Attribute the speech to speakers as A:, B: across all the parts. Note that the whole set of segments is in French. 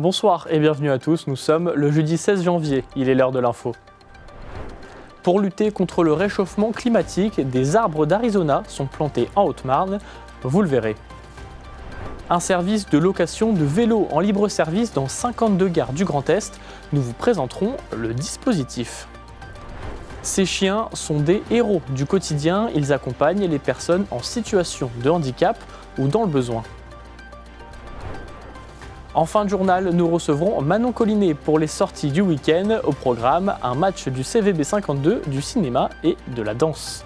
A: Bonsoir et bienvenue à tous, nous sommes le jeudi 16 janvier, il est l'heure de l'info. Pour lutter contre le réchauffement climatique, des arbres d'Arizona sont plantés en Haute-Marne, vous le verrez. Un service de location de vélos en libre service dans 52 gares du Grand Est, nous vous présenterons le dispositif. Ces chiens sont des héros du quotidien, ils accompagnent les personnes en situation de handicap ou dans le besoin. En fin de journal, nous recevrons Manon Collinet pour les sorties du week-end. Au programme, un match du CVB 52, du cinéma et de la danse.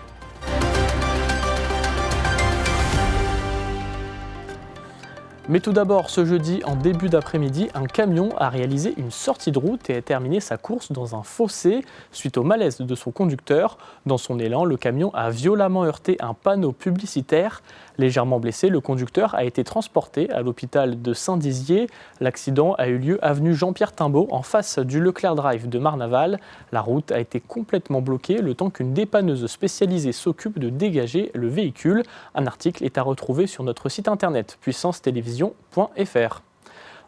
A: Mais tout d'abord, ce jeudi, en début d'après-midi, un camion a réalisé une sortie de route et a terminé sa course dans un fossé suite au malaise de son conducteur. Dans son élan, le camion a violemment heurté un panneau publicitaire. Légèrement blessé, le conducteur a été transporté à l'hôpital de Saint-Dizier. L'accident a eu lieu avenue Jean-Pierre Timbaud, en face du Leclerc Drive de Marnaval. La route a été complètement bloquée le temps qu'une dépanneuse spécialisée s'occupe de dégager le véhicule. Un article est à retrouver sur notre site internet puissance-télévision.fr.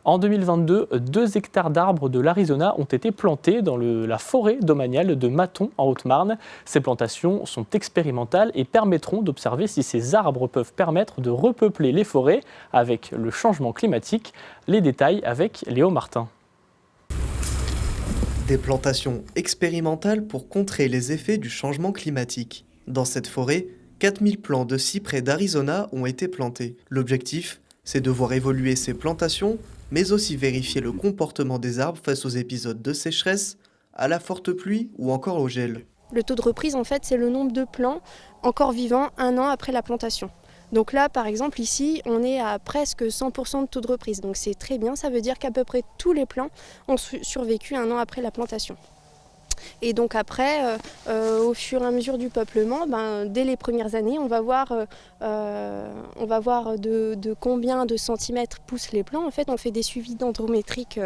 A: En 2022, 2 hectares d'arbres de l'Arizona ont été plantés dans la forêt domaniale de Mâton en Haute-Marne. Ces plantations sont expérimentales et permettront d'observer si ces arbres peuvent permettre de repeupler les forêts avec le changement climatique. Les détails avec Léo Martin.
B: Des plantations expérimentales pour contrer les effets du changement climatique. Dans cette forêt, 4000 plants de cyprès d'Arizona ont été plantés. L'objectif, c'est de voir évoluer ces plantations, mais aussi vérifier le comportement des arbres face aux épisodes de sécheresse, à la forte pluie ou encore au gel.
C: Le taux de reprise, en fait, c'est le nombre de plants encore vivants 1 an après la plantation. Donc là, par exemple, ici, on est à presque 100% de taux de reprise. Donc c'est très bien, ça veut dire qu'à peu près tous les plants ont survécu 1 an après la plantation. Et donc après, au fur et à mesure du peuplement, dès les premières années, on va voir de combien de centimètres poussent les plants. En fait, on fait des suivis dendrométriques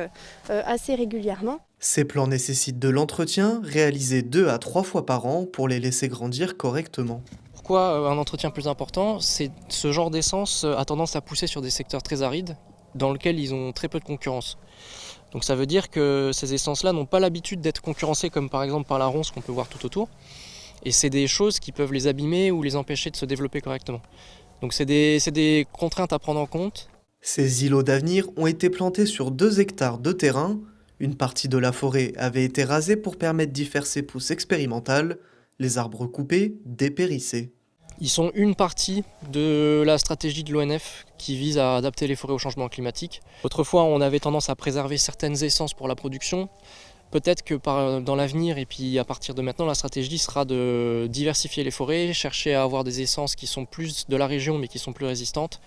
C: assez régulièrement.
B: Ces plants nécessitent de l'entretien, réalisé 2 à 3 fois par an pour les laisser grandir correctement.
D: Pourquoi un entretien plus important ? C'est ce genre d'essence a tendance à pousser sur des secteurs très arides, dans lesquels ils ont très peu de concurrence. Donc ça veut dire que ces essences-là n'ont pas l'habitude d'être concurrencées comme par exemple par la ronce qu'on peut voir tout autour. Et c'est des choses qui peuvent les abîmer ou les empêcher de se développer correctement. Donc c'est des contraintes à prendre en compte.
B: Ces îlots d'avenir ont été plantés sur 2 hectares de terrain. Une partie de la forêt avait été rasée pour permettre d'y faire ces pousses expérimentales. Les arbres coupés dépérissaient.
D: Ils sont une partie de la stratégie de l'ONF qui vise à adapter les forêts au changement climatique. Autrefois, on avait tendance à préserver certaines essences pour la production. Peut-être que dans l'avenir, et puis à partir de maintenant, la stratégie sera de diversifier les forêts, chercher à avoir des essences qui sont plus de la région mais qui sont plus résistantes.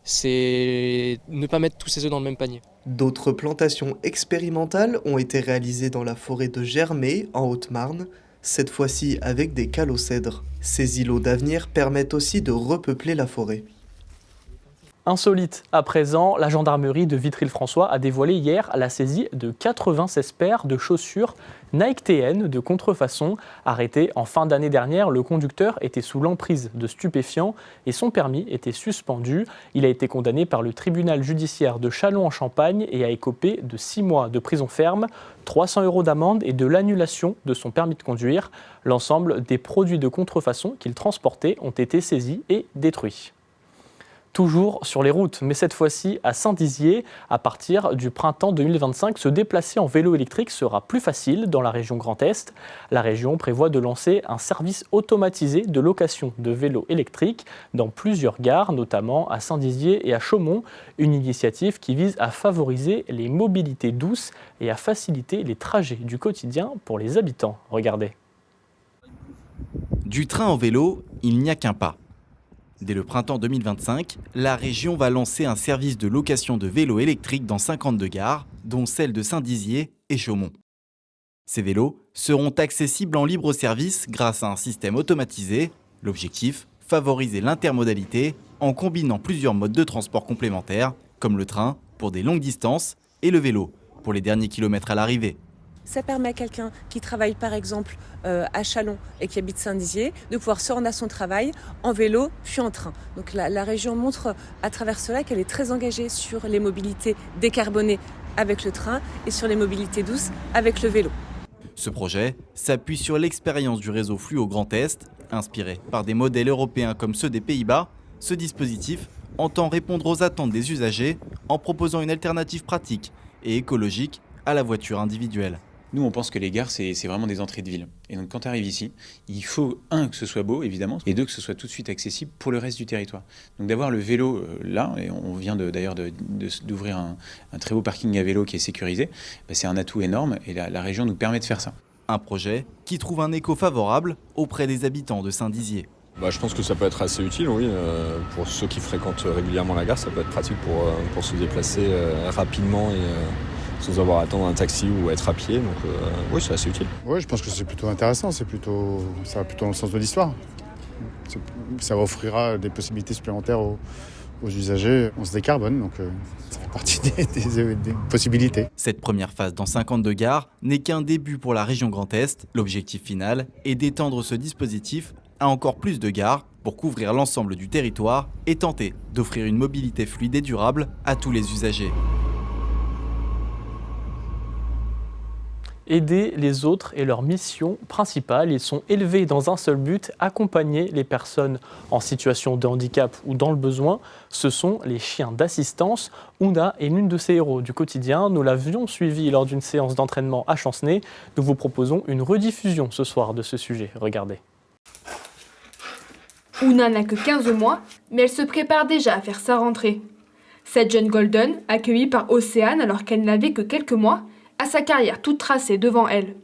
D: C'est ne pas mettre tous ses œufs dans le même panier.
B: D'autres plantations expérimentales ont été réalisées dans la forêt de Germay, en Haute-Marne, cette fois-ci avec des calocèdres. Ces îlots d'avenir permettent aussi de repeupler la forêt.
A: Insolite, à présent, la gendarmerie de Vitry-le-François a dévoilé hier la saisie de 96 paires de chaussures Nike TN de contrefaçon. Arrêté en fin d'année dernière, le conducteur était sous l'emprise de stupéfiants et son permis était suspendu. Il a été condamné par le tribunal judiciaire de Châlons-en-Champagne et a écopé de 6 mois de prison ferme, 300 € d'amende et de l'annulation de son permis de conduire. L'ensemble des produits de contrefaçon qu'il transportait ont été saisis et détruits. Toujours sur les routes, mais cette fois-ci à Saint-Dizier. À partir du printemps 2025, se déplacer en vélo électrique sera plus facile dans la région Grand Est. La région prévoit de lancer un service automatisé de location de vélos électriques dans plusieurs gares, notamment à Saint-Dizier et à Chaumont. Une initiative qui vise à favoriser les mobilités douces et à faciliter les trajets du quotidien pour les habitants. Regardez.
E: Du train en vélo, il n'y a qu'un pas. Dès le printemps 2025, la région va lancer un service de location de vélos électriques dans 52 gares, dont celle de Saint-Dizier et Chaumont. Ces vélos seront accessibles en libre service grâce à un système automatisé. L'objectif, favoriser l'intermodalité en combinant plusieurs modes de transport complémentaires, comme le train pour des longues distances et le vélo pour les derniers kilomètres à l'arrivée.
F: Ça permet à quelqu'un qui travaille par exemple à Châlons et qui habite Saint-Dizier de pouvoir se rendre à son travail en vélo puis en train. Donc la région montre à travers cela qu'elle est très engagée sur les mobilités décarbonées avec le train et sur les mobilités douces avec le vélo.
E: Ce projet s'appuie sur l'expérience du réseau Fluo Grand Est. Inspiré par des modèles européens comme ceux des Pays-Bas, ce dispositif entend répondre aux attentes des usagers en proposant une alternative pratique et écologique à la voiture individuelle.
G: Nous, on pense que les gares, c'est vraiment des entrées de ville. Et donc, quand tu arrives ici, il faut, un, que ce soit beau, évidemment, et deux, que ce soit tout de suite accessible pour le reste du territoire. Donc, d'avoir le vélo là, et on vient d'ailleurs d'ouvrir un très beau parking à vélo qui est sécurisé, c'est un atout énorme, et la région nous permet de faire ça.
E: Un projet qui trouve un écho favorable auprès des habitants de Saint-Dizier.
H: Je pense que ça peut être assez utile, oui. Pour ceux qui fréquentent régulièrement la gare, ça peut être pratique pour se déplacer rapidement et sans avoir à attendre un taxi ou être à pied. Donc oui, c'est assez utile.
I: Oui, je pense que c'est plutôt intéressant, ça va plutôt dans le sens de l'histoire. Ça offrira des possibilités supplémentaires aux usagers. On se décarbone, donc ça fait partie des possibilités.
E: Cette première phase dans 52 gares n'est qu'un début pour la région Grand Est. L'objectif final est d'étendre ce dispositif à encore plus de gares pour couvrir l'ensemble du territoire et tenter d'offrir une mobilité fluide et durable à tous les usagers.
A: Aider les autres est leur mission principale. Ils sont élevés dans un seul but, accompagner les personnes en situation de handicap ou dans le besoin. Ce sont les chiens d'assistance. Ouna est l'une de ces héros du quotidien. Nous l'avions suivie lors d'une séance d'entraînement à Chancenay. Nous vous proposons une rediffusion ce soir de ce sujet. Regardez.
J: Ouna n'a que 15 mois, mais elle se prépare déjà à faire sa rentrée. Cette jeune Golden, accueillie par Océane alors qu'elle n'avait que quelques mois, a sa carrière toute tracée devant elle.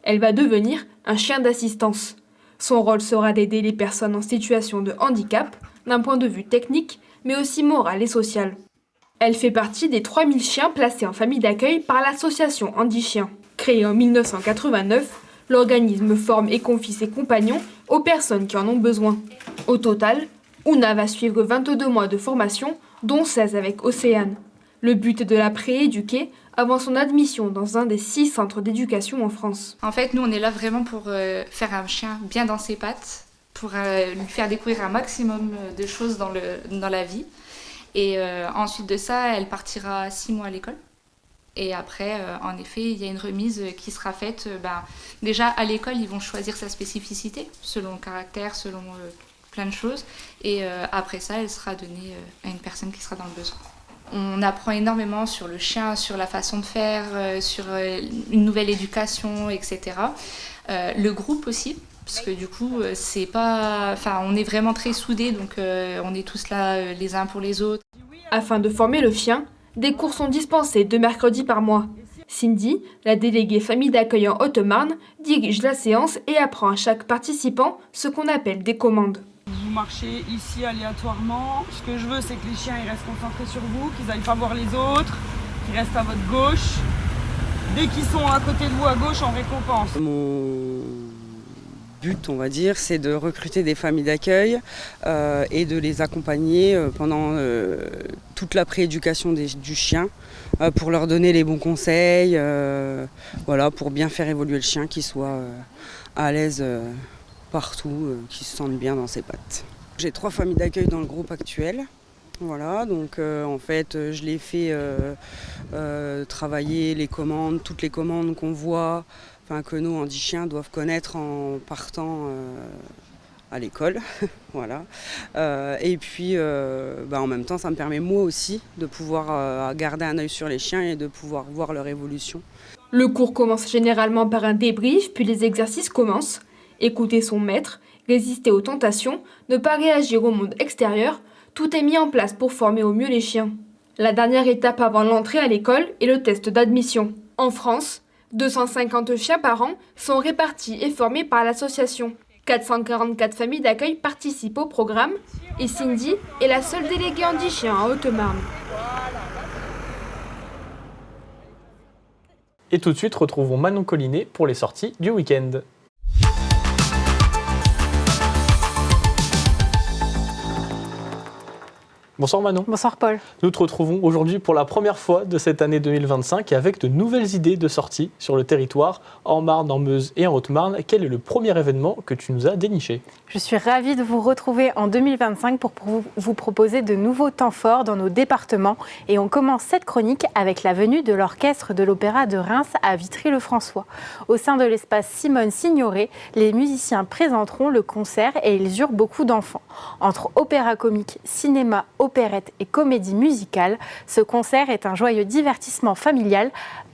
J: Elle va devenir un chien d'assistance. Son rôle sera d'aider les personnes en situation de handicap, d'un point de vue technique, mais aussi moral et social. Elle fait partie des 3000 chiens placés en famille d'accueil par l'association Handi-Chiens. Créée en 1989, l'organisme forme et confie ses compagnons aux personnes qui en ont besoin. Au total, Ouna va suivre 22 mois de formation, dont 16 avec Océane. Le but est de la prééduquer avant son admission dans un des 6 centres d'éducation en France.
K: En fait, nous, on est là vraiment pour faire un chien bien dans ses pattes, pour lui faire découvrir un maximum de choses dans la vie. Et ensuite de ça, elle partira 6 mois à l'école. Et après, en effet, il y a une remise qui sera faite. Déjà, à l'école, ils vont choisir sa spécificité, selon le caractère, selon plein de choses. Et après ça, elle sera donnée à une personne qui sera dans le besoin. On apprend énormément sur le chien, sur la façon de faire, sur une nouvelle éducation, etc. Le groupe aussi, parce que du coup, on est vraiment très soudés, donc on est tous là les uns pour les autres.
J: Afin de former le chien, des cours sont dispensés 2 mercredis par mois. Cindy, la déléguée famille d'accueil en Haute-Marne, dirige la séance et apprend à chaque participant ce qu'on appelle des commandes.
L: Vous marchez ici aléatoirement. Ce que je veux, c'est que les chiens ils restent concentrés sur vous, qu'ils n'aillent pas voir les autres, qu'ils restent à votre gauche. Dès qu'ils sont à côté de vous à gauche, on récompense.
M: Mon but, on va dire, c'est de recruter des familles d'accueil et de les accompagner pendant toute la prééducation du chien pour leur donner les bons conseils, pour bien faire évoluer le chien, qu'il soit à l'aise partout, qu'il se sente bien dans ses pattes. J'ai 3 familles d'accueil dans le groupe actuel. Voilà, donc en fait, je les fais travailler les commandes, toutes les commandes qu'on voit, que nos handi-chiens doivent connaître en partant à l'école. Voilà. Et puis, en même temps, ça me permet moi aussi de pouvoir garder un œil sur les chiens et de pouvoir voir leur évolution.
J: Le cours commence généralement par un débrief, puis les exercices commencent. Écouter son maître, résister aux tentations, ne pas réagir au monde extérieur, tout est mis en place pour former au mieux les chiens. La dernière étape avant l'entrée à l'école est le test d'admission. En France, 250 chiens par an sont répartis et formés par l'association. 444 familles d'accueil participent au programme et Cindy est la seule déléguée handi-chien en Haute-Marne.
A: Et tout de suite, retrouvons Manon Collinet pour les sorties du week-end. Bonsoir Manon.
N: Bonsoir Paul.
A: Nous te retrouvons aujourd'hui pour la première fois de cette année 2025 avec de nouvelles idées de sortie sur le territoire, en Marne, en Meuse et en Haute-Marne. Quel est le premier événement que tu nous as déniché ?
N: Je suis ravie de vous retrouver en 2025 pour vous proposer de nouveaux temps forts dans nos départements. Et on commence cette chronique avec la venue de l'orchestre de l'Opéra de Reims à Vitry-le-François. Au sein de l'espace Simone Signoret, les musiciens présenteront le concert et ils eurent beaucoup d'enfants. Entre opéra comique, cinéma, opérette et comédie musicale, ce concert est un joyeux divertissement familial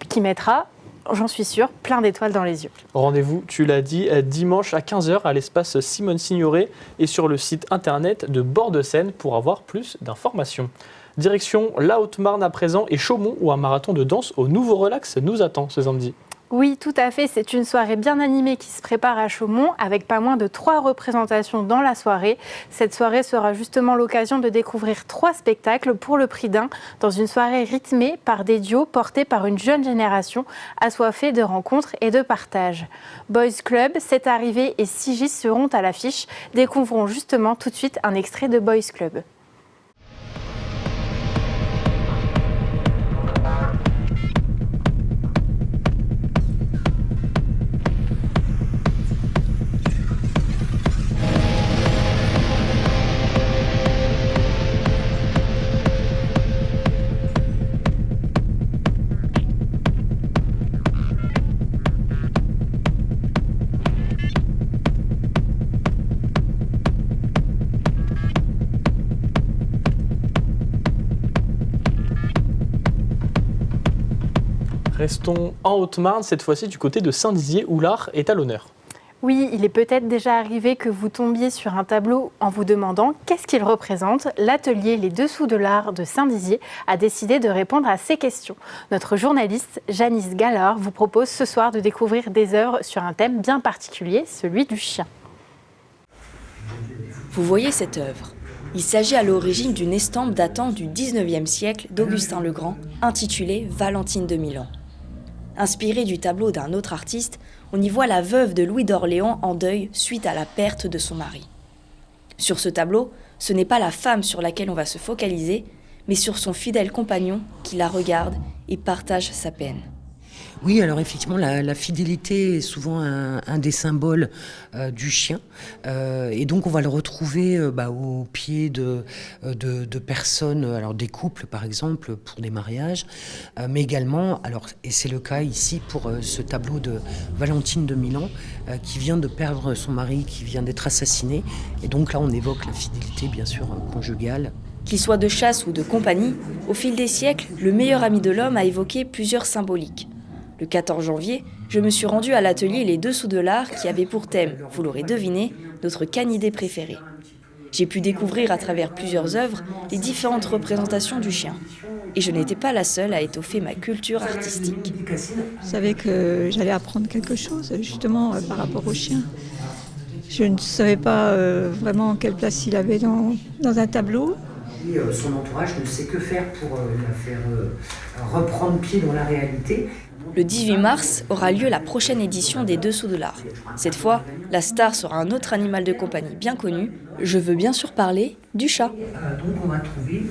N: qui mettra, j'en suis sûre, plein d'étoiles dans les yeux.
A: Rendez-vous, tu l'as dit, dimanche à 15h à l'espace Simone Signoret et sur le site internet de Bord-de-Seine pour avoir plus d'informations. Direction la Haute-Marne à présent et Chaumont où un marathon de danse au Nouveau Relax nous attend ce samedi.
N: Oui, tout à fait. C'est une soirée bien animée qui se prépare à Chaumont avec pas moins de 3 représentations dans la soirée. Cette soirée sera justement l'occasion de découvrir 3 spectacles pour le prix d'un dans une soirée rythmée par des duos portés par une jeune génération assoiffée de rencontres et de partage. Boys Club, C'est Arrivé et Sigis seront à l'affiche. Découvrons justement tout de suite un extrait de Boys Club.
A: Restons en Haute-Marne, cette fois-ci du côté de Saint-Dizier où l'art est à l'honneur.
N: Oui, il est peut-être déjà arrivé que vous tombiez sur un tableau en vous demandant qu'est-ce qu'il représente. L'atelier Les Dessous de l'Art de Saint-Dizier a décidé de répondre à ces questions. Notre journaliste Janice Gallard vous propose ce soir de découvrir des œuvres sur un thème bien particulier, celui du chien.
O: Vous voyez cette œuvre ? Il s'agit à l'origine d'une estampe datant du 19e siècle d'Augustin le Grand, intitulée Valentine de Milan. Inspirée du tableau d'un autre artiste, on y voit la veuve de Louis d'Orléans en deuil suite à la perte de son mari. Sur ce tableau, ce n'est pas la femme sur laquelle on va se focaliser, mais sur son fidèle compagnon qui la regarde et partage sa peine.
P: Oui, alors effectivement, la fidélité est souvent un des symboles du chien. Et donc, on va le retrouver au pied de personnes, alors des couples par exemple, pour des mariages, mais également, et c'est le cas ici pour ce tableau de Valentine de Milan, qui vient de perdre son mari, qui vient d'être assassiné. Et donc là, on évoque la fidélité, bien sûr, conjugale.
O: Qu'il soit de chasse ou de compagnie, au fil des siècles, le meilleur ami de l'homme a évoqué plusieurs symboliques. Le 14 janvier, je me suis rendue à l'atelier Les Dessous de l'Art qui avait pour thème, vous l'aurez deviné, notre canidé préféré. J'ai pu découvrir à travers plusieurs œuvres les différentes représentations du chien. Et je n'étais pas la seule à étoffer ma culture artistique.
Q: Je savais que j'allais apprendre quelque chose justement par rapport au chien. Je ne savais pas vraiment quelle place il avait dans un tableau.
P: Son entourage ne sait que faire pour la faire reprendre pied dans la réalité.
O: Le 18 mars aura lieu la prochaine édition des Dessous de l'Art. Cette fois, la star sera un autre animal de compagnie bien connu. Je veux bien sûr parler du chat.
P: Donc on va trouver...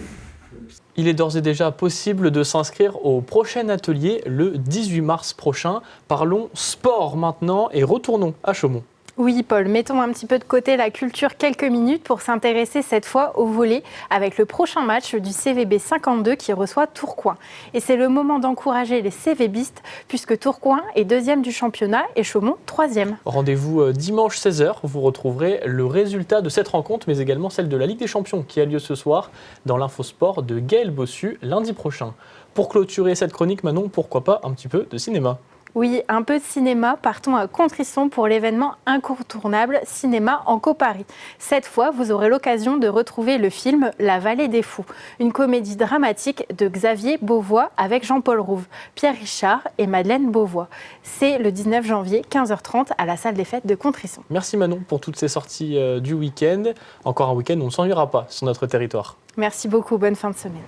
A: Il est d'ores et déjà possible de s'inscrire au prochain atelier le 18 mars prochain. Parlons sport maintenant et retournons à Chaumont.
N: Oui, Paul, mettons un petit peu de côté la culture quelques minutes pour s'intéresser cette fois au volley avec le prochain match du CVB 52 qui reçoit Tourcoing. Et c'est le moment d'encourager les CVBistes puisque Tourcoing est 2e du championnat et Chaumont 3e.
A: Rendez-vous dimanche 16h, vous retrouverez le résultat de cette rencontre mais également celle de la Ligue des Champions qui a lieu ce soir dans l'Infosport de Gaël Bossu lundi prochain. Pour clôturer cette chronique, Manon, pourquoi pas un petit peu de cinéma ?
N: Oui, un peu de cinéma. Partons à Contrisson pour l'événement incontournable Cinéma Enco Paris. Cette fois, vous aurez l'occasion de retrouver le film La Vallée des Fous, une comédie dramatique de Xavier Beauvois avec Jean-Paul Rouve, Pierre Richard et Madeleine Beauvois. C'est le 19 janvier, 15h30, à la salle des fêtes de Contrisson.
A: Merci Manon pour toutes ces sorties du week-end. Encore un week-end, on ne s'ennuiera pas sur notre territoire.
N: Merci beaucoup, bonne fin de semaine.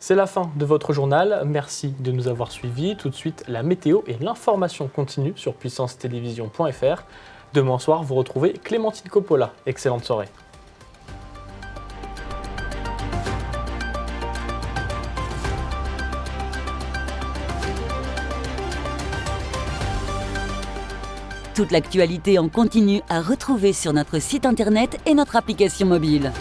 A: C'est la fin de votre journal. Merci de nous avoir suivis. Tout de suite, la météo et l'information continue sur puissancetélévision.fr. Demain soir, vous retrouvez Clémentine Coppola. Excellente soirée.
R: Toute l'actualité en continu à retrouver sur notre site internet et notre application mobile.